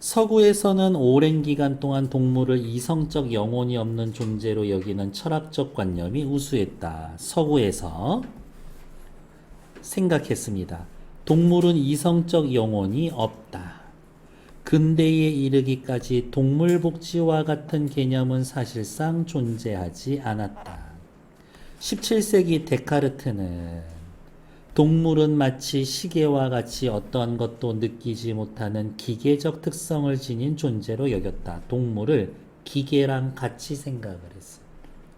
서구에서는 오랜 기간 동안 동물을 이성적 영혼이 없는 존재로 여기는 철학적 관념이 우수했다. 서구에서 생각했습니다. 동물은 이성적 영혼이 없다. 근대에 이르기까지 동물복지와 같은 개념은 사실상 존재하지 않았다. 17세기 데카르트는 동물은 마치 시계와 같이 어떠한 것도 느끼지 못하는 기계적 특성을 지닌 존재로 여겼다. 동물을 기계랑 같이 생각을 했어.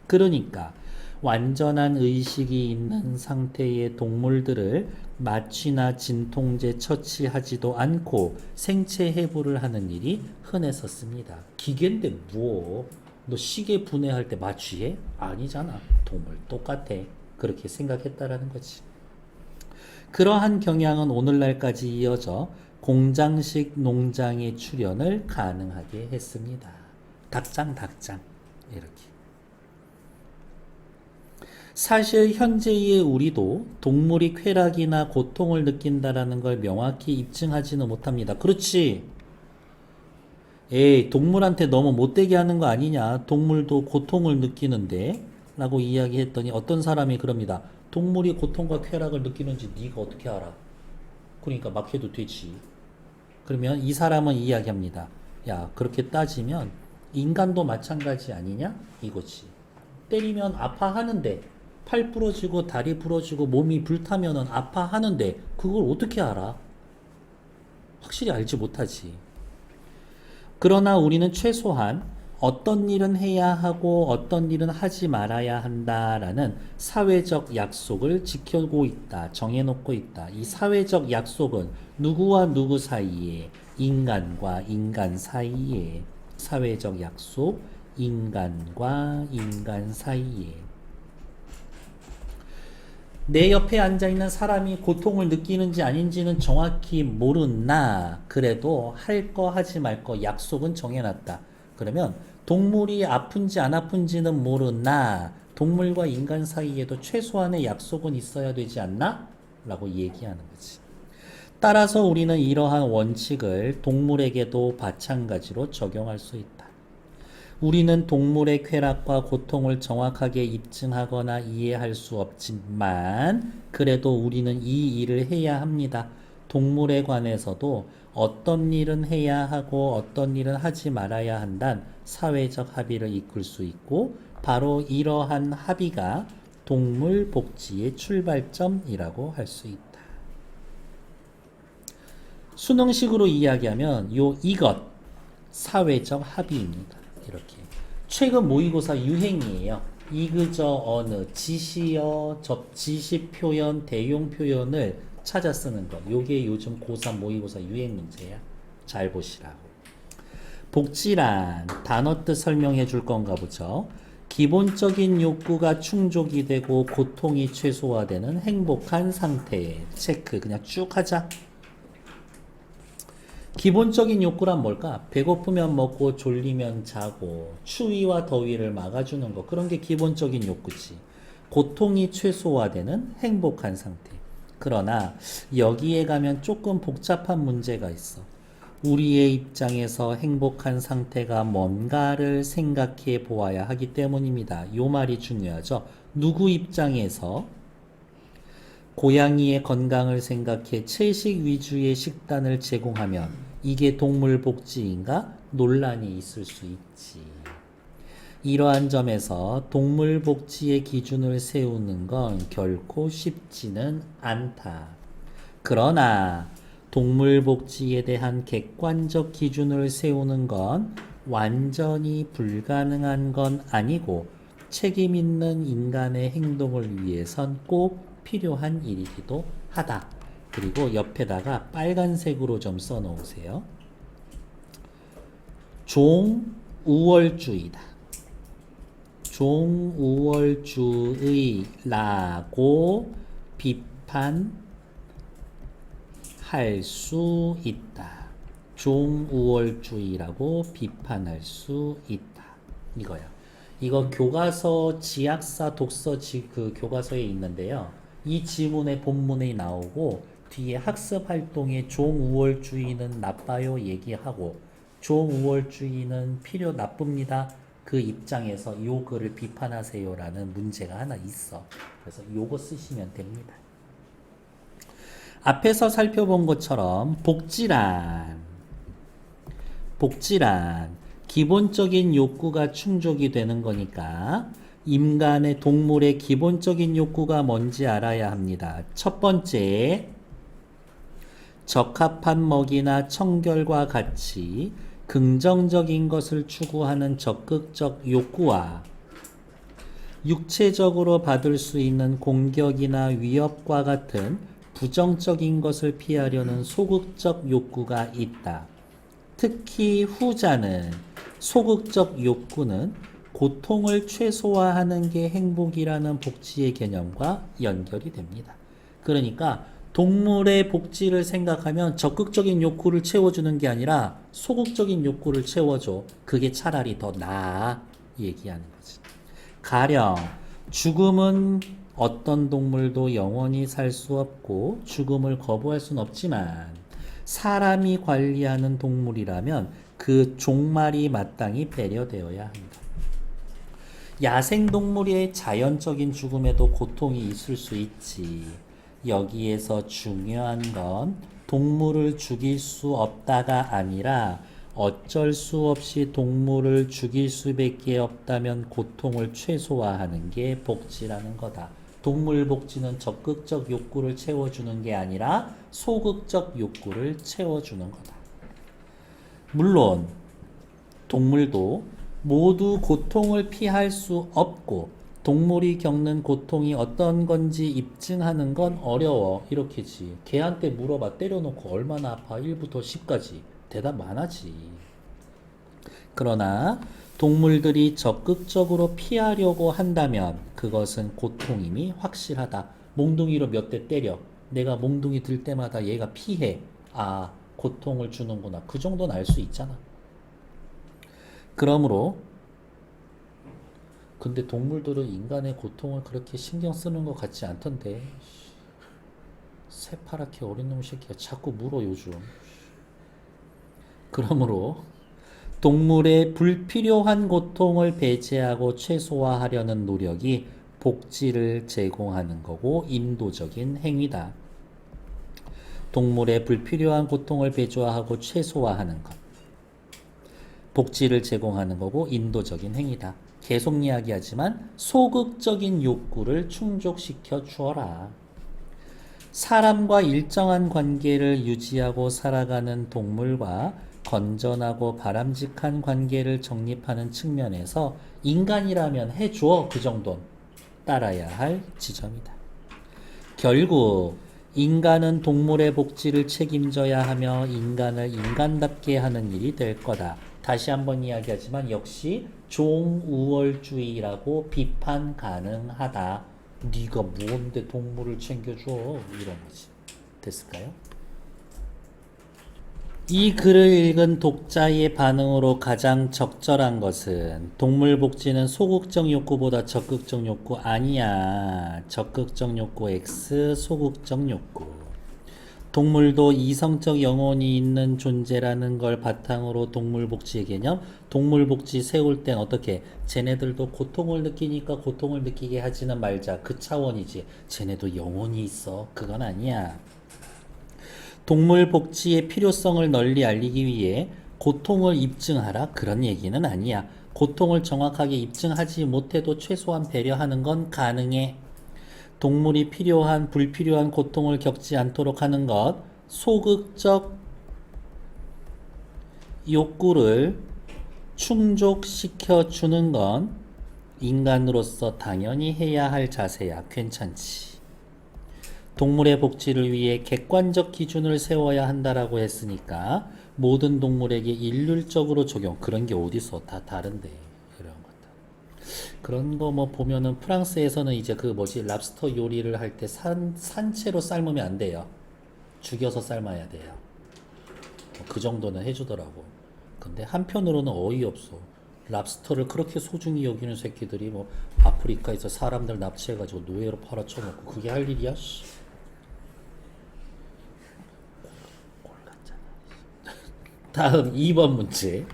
그러니까 완전한 의식이 있는 상태의 동물들을 마취나 진통제 처치하지도 않고 생체 해부를 하는 일이 흔했었습니다. 기계인데 뭐? 너 시계 분해할 때 마취해? 아니잖아. 동물 똑같아. 그렇게 생각했다라는 거지. 그러한 경향은 오늘날까지 이어져 공장식 농장의 출현을 가능하게 했습니다. 닭장 이렇게. 사실 현재의 우리도 동물이 쾌락이나 고통을 느낀다라는 걸 명확히 입증하지는 못합니다. 그렇지. 에이, 동물한테 너무 못되게 하는 거 아니냐. 동물도 고통을 느끼는데 라고 이야기했더니 어떤 사람이 그럽니다. 동물이 고통과 쾌락을 느끼는지 네가 어떻게 알아? 그러니까 막 해도 되지. 그러면 이 사람은 이야기합니다. 야, 그렇게 따지면 인간도 마찬가지 아니냐? 이거지. 때리면 아파하는데 팔 부러지고 다리 부러지고 몸이 불타면은 아파하는데 그걸 어떻게 알아? 확실히 알지 못하지. 그러나 우리는 최소한 어떤 일은 해야 하고 어떤 일은 하지 말아야 한다라는 사회적 약속을 지켜고 있다. 정해놓고 있다. 이 사회적 약속은 누구와 누구 사이에, 인간과 인간 사이에, 사회적 약속, 인간과 인간 사이에. 내 옆에 앉아있는 사람이 고통을 느끼는지 아닌지는 정확히 모르나 그래도 할 거 하지 말 거 약속은 정해놨다. 그러면 동물이 아픈지 안 아픈지는 모르나 동물과 인간 사이에도 최소한의 약속은 있어야 되지 않나? 라고 얘기하는 거지. 따라서 우리는 이러한 원칙을 동물에게도 마찬가지로 적용할 수 있다. 우리는 동물의 쾌락과 고통을 정확하게 입증하거나 이해할 수 없지만 그래도 우리는 이 일을 해야 합니다. 동물에 관해서도 어떤 일은 해야 하고 어떤 일은 하지 말아야 한다는 사회적 합의를 이끌 수 있고 바로 이러한 합의가 동물 복지의 출발점이라고 할 수 있다. 수능식으로 이야기하면 이것 사회적 합의입니다. 이렇게 최근 모의고사 유행이에요. 이그저 어느 지시어 접지시 표현 대용 표현을 찾아 쓰는 거. 요게 요즘 고3 모의고사 유행 문제야. 잘 보시라고. 복지란 단어 뜻 설명해 줄 건가 보죠. 기본적인 욕구가 충족이 되고 고통이 최소화되는 행복한 상태. 체크. 그냥 쭉 하자. 기본적인 욕구란 뭘까? 배고프면 먹고 졸리면 자고 추위와 더위를 막아주는 거. 그런 게 기본적인 욕구지. 고통이 최소화되는 행복한 상태. 그러나 여기에 가면 조금 복잡한 문제가 있어. 우리의 입장에서 행복한 상태가 뭔가를 생각해 보아야 하기 때문입니다. 요 말이 중요하죠. 누구 입장에서 고양이의 건강을 생각해 채식 위주의 식단을 제공하면 이게 동물 복지인가? 논란이 있을 수 있지. 이러한 점에서 동물 복지의 기준을 세우는 건 결코 쉽지는 않다. 그러나 동물 복지에 대한 객관적 기준을 세우는 건 완전히 불가능한 건 아니고 책임 있는 인간의 행동을 위해선 꼭 필요한 일이기도 하다. 그리고 옆에다가 빨간색으로 좀 써놓으세요. 종우월주의다. 종우월주의라고 비판할 수 있다. 종우월주의라고 비판할 수 있다. 이거야. 이거 교과서 지약사 독서 그 교과서에 있는데요. 이 지문의 본문에 나오고 뒤에 학습 활동에 종우월주의는 나빠요 얘기하고 조우월주의는 필요 나쁩니다. 그 입장에서 요 글을 비판하세요라는 문제가 하나 있어. 그래서 요거 쓰시면 됩니다. 앞에서 살펴본 것처럼 복지란 기본적인 욕구가 충족이 되는 거니까 인간의 동물의 기본적인 욕구가 뭔지 알아야 합니다. 첫 번째, 적합한 먹이나 청결과 같이 긍정적인 것을 추구하는 적극적 욕구와 육체적으로 받을 수 있는 공격이나 위협과 같은 부정적인 것을 피하려는 소극적 욕구가 있다. 특히 후자는 소극적 욕구는 고통을 최소화하는 게 행복이라는 복지의 개념과 연결이 됩니다. 그러니까 동물의 복지를 생각하면 적극적인 욕구를 채워주는 게 아니라 소극적인 욕구를 채워줘. 그게 차라리 더 나아 얘기하는 거지. 가령 죽음은 어떤 동물도 영원히 살 수 없고 죽음을 거부할 수는 없지만 사람이 관리하는 동물이라면 그 종말이 마땅히 배려되어야 한다. 야생동물의 자연적인 죽음에도 고통이 있을 수 있지. 여기에서 중요한 건 동물을 죽일 수 없다가 아니라 어쩔 수 없이 동물을 죽일 수밖에 없다면 고통을 최소화하는 게 복지라는 거다. 동물 복지는 적극적 욕구를 채워주는 게 아니라 소극적 욕구를 채워주는 거다. 물론 동물도 모두 고통을 피할 수 없고 동물이 겪는 고통이 어떤 건지 입증하는 건 어려워. 이렇게지. 걔한테 물어봐. 때려놓고 얼마나 아파? 1부터 10까지. 대답 안 하지. 그러나 동물들이 적극적으로 피하려고 한다면 그것은 고통임이 확실하다. 몽둥이로 몇 대 때려. 내가 몽둥이 들 때마다 얘가 피해. 아, 고통을 주는구나. 그 정도는 알 수 있잖아. 그러므로 근데 동물들은 인간의 고통을 그렇게 신경 쓰는 것 같지 않던데. 새파랗게 어린 놈 새끼가 자꾸 물어 요즘. 그러므로 동물의 불필요한 고통을 배제하고 최소화하려는 노력이 복지를 제공하는 거고 인도적인 행위다. 동물의 불필요한 고통을 배제하고 최소화하는 것. 복지를 제공하는 거고 인도적인 행위다. 계속 이야기하지만 소극적인 욕구를 충족시켜 주어라. 사람과 일정한 관계를 유지하고 살아가는 동물과 건전하고 바람직한 관계를 정립하는 측면에서 인간이라면 해줘. 그 정도는 따라야 할 지점이다. 결국 인간은 동물의 복지를 책임져야 하며 인간을 인간답게 하는 일이 될 거다. 다시 한번 이야기하지만 역시 종우월주의라고 비판 가능하다. 네가 뭔데 동물을 챙겨줘? 이런 거지. 됐을까요? 이 글을 읽은 독자의 반응으로 가장 적절한 것은 동물 복지는 소극적 욕구보다 적극적 욕구 아니야. 적극적 욕구 X, 소극적 욕구. 동물도 이성적 영혼이 있는 존재라는 걸 바탕으로 동물 복지의 개념, 동물 복지 세울 땐 어떻게? 쟤네들도 고통을 느끼니까 고통을 느끼게 하지는 말자. 그 차원이지. 쟤네도 영혼이 있어. 그건 아니야. 동물 복지의 필요성을 널리 알리기 위해 고통을 입증하라. 그런 얘기는 아니야. 고통을 정확하게 입증하지 못해도 최소한 배려하는 건 가능해. 동물이 필요한, 불필요한 고통을 겪지 않도록 하는 것, 소극적 욕구를 충족시켜 주는 건 인간으로서 당연히 해야 할 자세야. 괜찮지. 동물의 복지를 위해 객관적 기준을 세워야 한다라고 했으니까 모든 동물에게 일률적으로 적용. 그런 게 어디서 다 다른데. 그런 거 뭐 보면은 프랑스에서는 이제 그 뭐지 랍스터 요리를 할 때 산채로 삶으면 안 돼요. 죽여서 삶아야 돼요. 그 정도는 해주더라고. 근데 한편으로는 어이없어. 랍스터를 그렇게 소중히 여기는 새끼들이 뭐 아프리카에서 사람들 납치해가지고 노예로 팔아쳐먹고 그게 할 일이야? 꼴 같잖아. 다음 2번 문제.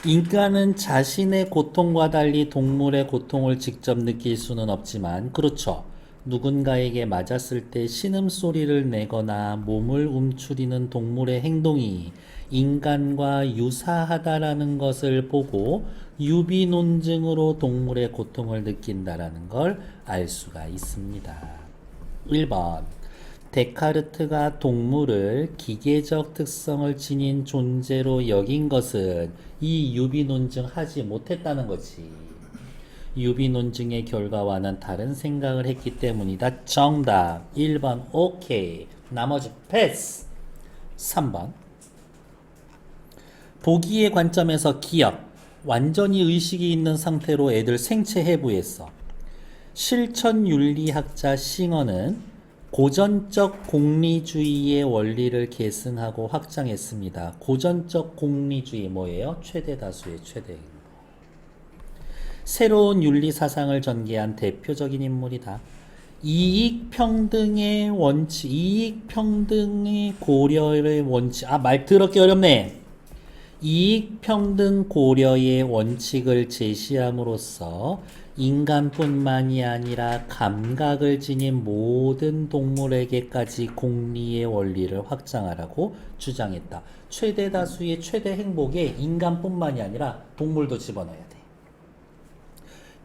인간은 자신의 고통과 달리 동물의 고통을 직접 느낄 수는 없지만, 그렇죠. 누군가에게 맞았을 때 신음소리를 내거나 몸을 움츠리는 동물의 행동이 인간과 유사하다라는 것을 보고 유비논증으로 동물의 고통을 느낀다라는 걸 알 수가 있습니다. 1번. 데카르트가 동물을 기계적 특성을 지닌 존재로 여긴 것은 이 유비논증 하지 못했다는 거지. 유비논증의 결과와는 다른 생각을 했기 때문이다. 정답 1번 오케이. 나머지 패스. 3번. 보기의 관점에서 기억, 완전히 의식이 있는 상태로 애들 생체 해부했어. 실천윤리학자 싱어는 고전적 공리주의의 원리를 계승하고 확장했습니다. 고전적 공리주의 뭐예요? 최대다수의 최대 행복. 새로운 윤리 사상을 전개한 대표적인 인물이다. 이익평등의 원칙, 이익평등의 고려의 원칙. 말 더럽게 어렵네. 이익평등 고려의 원칙을 제시함으로써 인간뿐만이 아니라 감각을 지닌 모든 동물에게까지 공리의 원리를 확장하라고 주장했다. 최대 다수의 최대 행복에 인간뿐만이 아니라 동물도 집어넣어야 돼.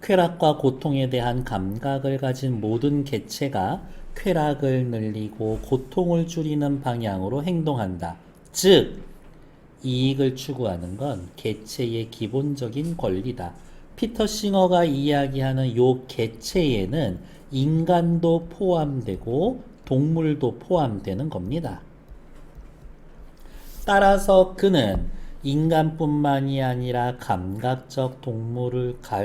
쾌락과 고통에 대한 감각을 가진 모든 개체가 쾌락을 늘리고 고통을 줄이는 방향으로 행동한다. 즉, 이익을 추구하는 건 개체의 기본적인 권리다. 피터 싱어가 이야기하는 요 개체에는 인간도 포함되고 동물도 포함되는 겁니다. 따라서 그는 인간뿐만이 아니라 감각적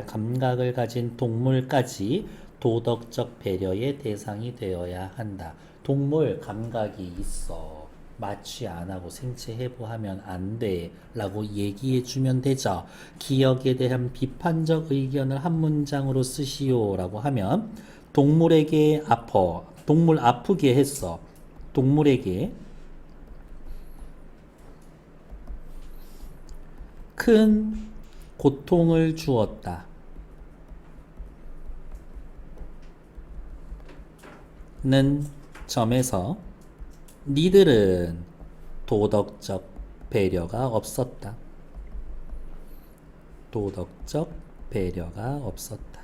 감각을 가진 동물까지 도덕적 배려의 대상이 되어야 한다. 동물 감각이 있어. 마취 안 하고 생체 해부하면 안 돼. 라고 얘기해 주면 되죠. 기억에 대한 비판적 의견을 한 문장으로 쓰시오. 라고 하면 동물에게 동물 아프게 했어. 동물에게 큰 고통을 주었다. 는 점에서 니들은 도덕적 배려가 없었다. 도덕적 배려가 없었다.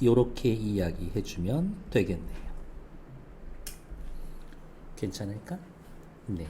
요렇게 이야기해주면 되겠네요. 괜찮을까? 네.